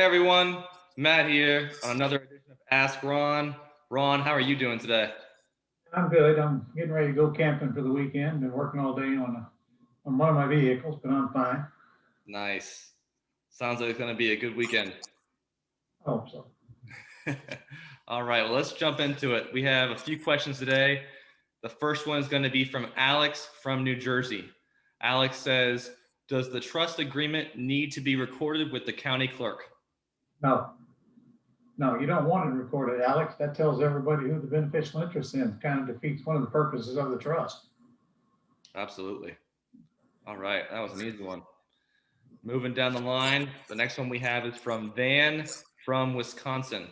Hey everyone, Matt here on another edition of Ask Ron. Ron, how are you doing today? I'm good. I'm getting ready to go camping for the weekend. Been working all day on one of my vehicles, but I'm fine. Nice. Sounds like it's going to be a good weekend. I hope so. All right, well, let's jump into it. We have a few questions today. The first one is going to be from Alex from New Jersey. Alex says, does the trust agreement need to be recorded with the county clerk? No, no, you don't want it recorded, Alex. That tells everybody who the beneficial interest in. Kind of defeats one of the purposes of the trust. Absolutely. All right, that was an easy one. Moving down the line, the next one we have is from Van from Wisconsin.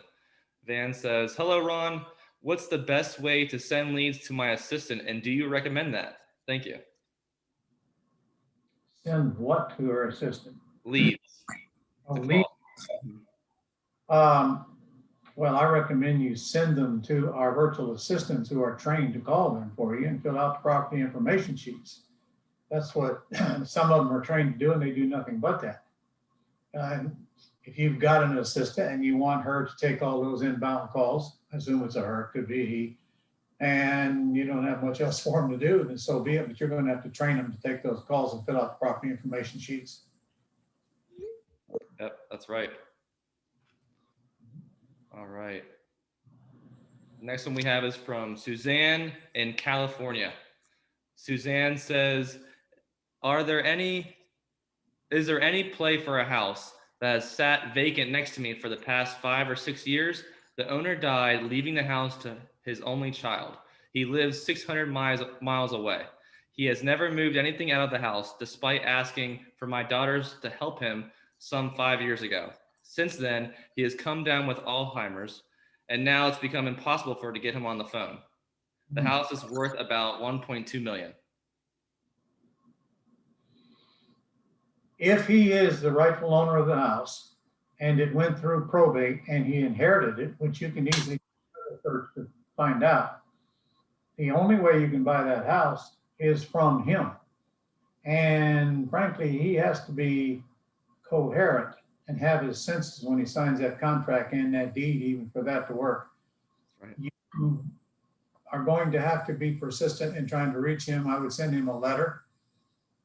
Van says, hello, Ron. What's the best way to send leads to my assistant, and do you recommend that? Thank you. Send what to her assistant? Leads Oh, to lead. call. Um, well, I recommend you send them to our virtual assistants who are trained to call them for you and fill out the property information sheets. That's what some of them are trained to do, and they do nothing but that. Uh, if you've got an assistant and you want her to take all those inbound calls, I assume it's a her, it could be a he, and you don't have much else for them to do, then so be it. But you're going to have to train them to take those calls and fill out the property information sheets. Yep, that's right. All right. Next one we have is from Suzanne in California. Suzanne says, is there any play for a house that has sat vacant next to me for the past 5 or 6 years? The owner died, leaving the house to his only child. He lives 600 miles away. He has never moved anything out of the house, despite asking for my daughters to help him some 5 years ago. Since then, he has come down with Alzheimer's, and now it's become impossible for her to get him on the phone. The house is worth about 1.2 million. If he is the rightful owner of the house and it went through probate and he inherited it, which you can easily search to find out, the only way you can buy that house is from him. And frankly, he has to be coherent and have his senses when he signs that contract and that deed, even for that to work. Right. You are going to have to be persistent in trying to reach him. I would send him a letter.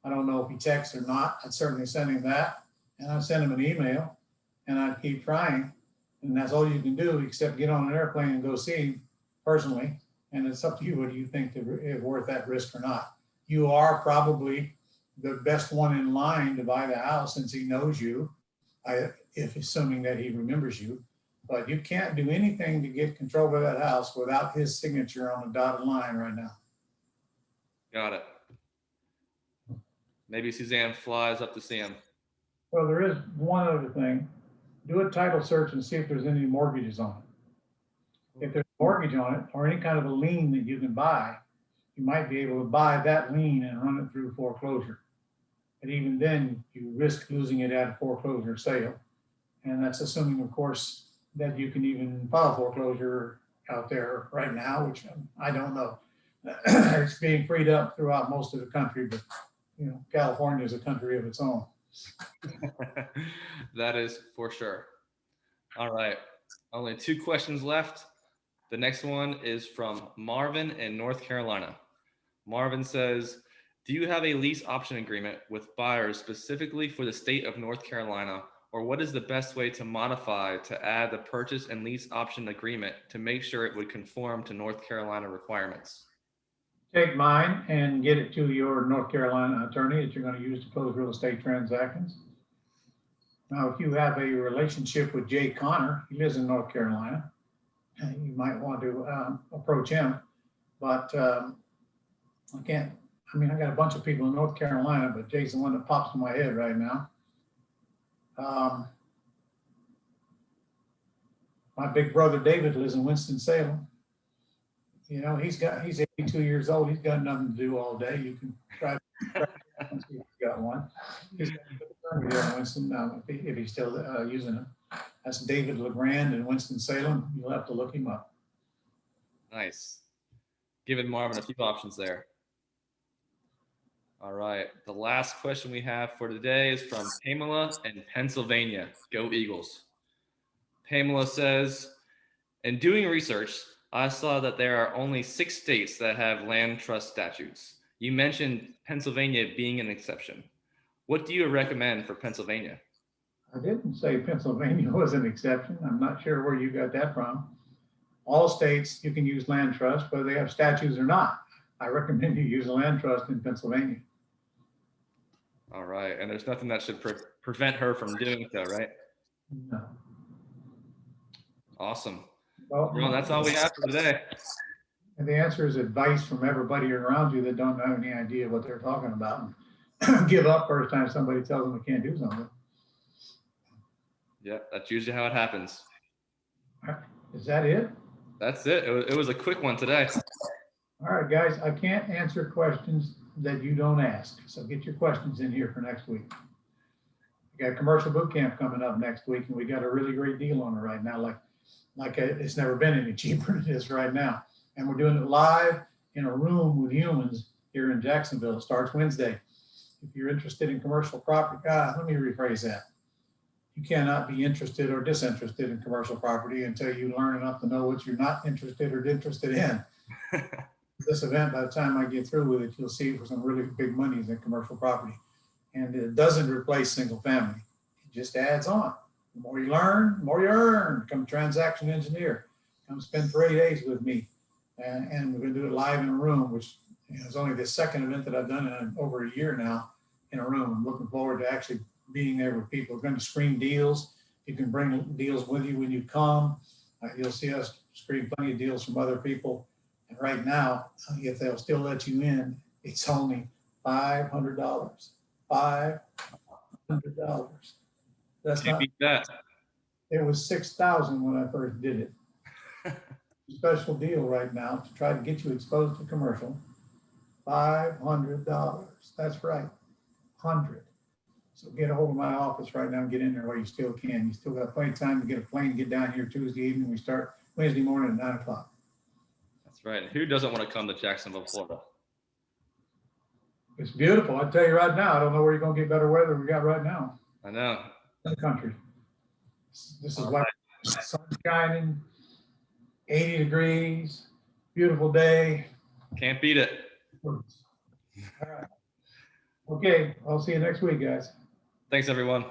I don't know if he texts or not. I'd certainly send him that. And I'd send him an email and I'd keep trying. And that's all you can do except get on an airplane and go see him personally. And it's up to you whether you think it's worth that risk or not. You are probably the best one in line to buy the house since he knows you, if assuming that he remembers you. But you can't do anything to get control of that house without his signature on the dotted line right now. Got it. Maybe Suzanne flies up to see him. Well, there is one other thing. Do a title search and see if there's any mortgages on it. If there's a mortgage on it or any kind of a lien that you can buy, you might be able to buy that lien and run it through foreclosure. And even then, you risk losing it at a foreclosure sale. And that's assuming, of course, that you can even file foreclosure out there right now, which I don't know. It's being freed up throughout most of the country, but California is a country of its own. That is for sure. All right. Only 2 questions left. The next one is from Marvin in North Carolina. Marvin says, do you have a lease option agreement with buyers specifically for the state of North Carolina, or what is the best way to modify to add the purchase and lease option agreement to make sure it would conform to North Carolina requirements? Take mine and get it to your North Carolina attorney that you're going to use to close real estate transactions. Now, if you have a relationship with Jay Connor, he lives in North Carolina, you might want to approach him. But I got a bunch of people in North Carolina, but Jay's the one that pops in my head right now. My big brother David lives in Winston-Salem. He's 82 years old. He's got nothing to do all day. You can try and see if he's got one. He's got a attorney there in Winston, if he's still using it. That's David LeGrand in Winston-Salem. You'll have to look him up. Nice. Giving Marvin a few options there. All right. The last question we have for today is from Pamela in Pennsylvania. Go Eagles. Pamela says, in doing research, I saw that there are only 6 states that have land trust statutes. You mentioned Pennsylvania being an exception. What do you recommend for Pennsylvania? I didn't say Pennsylvania was an exception. I'm not sure where you got that from. All states, you can use land trust, whether they have statutes or not. I recommend you use a land trust in Pennsylvania. All right. And there's nothing that should prevent her from doing so, right? No. Awesome. Well, Well, that's all we have for today. and the answer is advice from everybody around you that don't have any idea what they're talking about. And give up first time somebody tells them they can't do something. Yeah, that's usually how it happens. Is that it? That's it. It was a quick one today. All right, guys, I can't answer questions that you don't ask. So get your questions in here for next week. We got commercial boot camp coming up next week, and we got a really great deal on it right now. Like it's never been any cheaper than it is right now. And we're doing it live in a room with humans here in Jacksonville. It starts Wednesday. If you're interested in commercial property, let me rephrase that. You cannot be interested or disinterested in commercial property until you learn enough to know what you're not interested or interested in. This event, by the time I get through with it, you'll see it for some really big monies in commercial property. And it doesn't replace single family. It just adds on. The more you learn, the more you earn. Become a transaction engineer. Come spend 3 days with me. And we're going to do it live in a room, which is only the second event that I've done in over a year now in a room. I'm looking forward to actually being there with people. We're going to screen deals. You can bring deals with you when you come. You'll see us screen plenty of deals from other people. And right now, if they'll still let you in, it's only $500. $500. That's Can't not. beat that. It was $6,000 when I first did it. Special deal right now to try to get you exposed to commercial. $500. That's right, 100. So get a hold of my office right now and get in there while you still can. You still got plenty of time to get a plane, get down here Tuesday evening. We start Wednesday morning at 9 o'clock. That's right. And who doesn't want to come to Jacksonville, Florida? It's beautiful. I tell you right now, I don't know where you're going to get better weather than we got right now I know. in the country. This is All like sun shining, 80 degrees, beautiful day. Can't beat it. All right. Okay, I'll see you next week, guys. Thanks, everyone.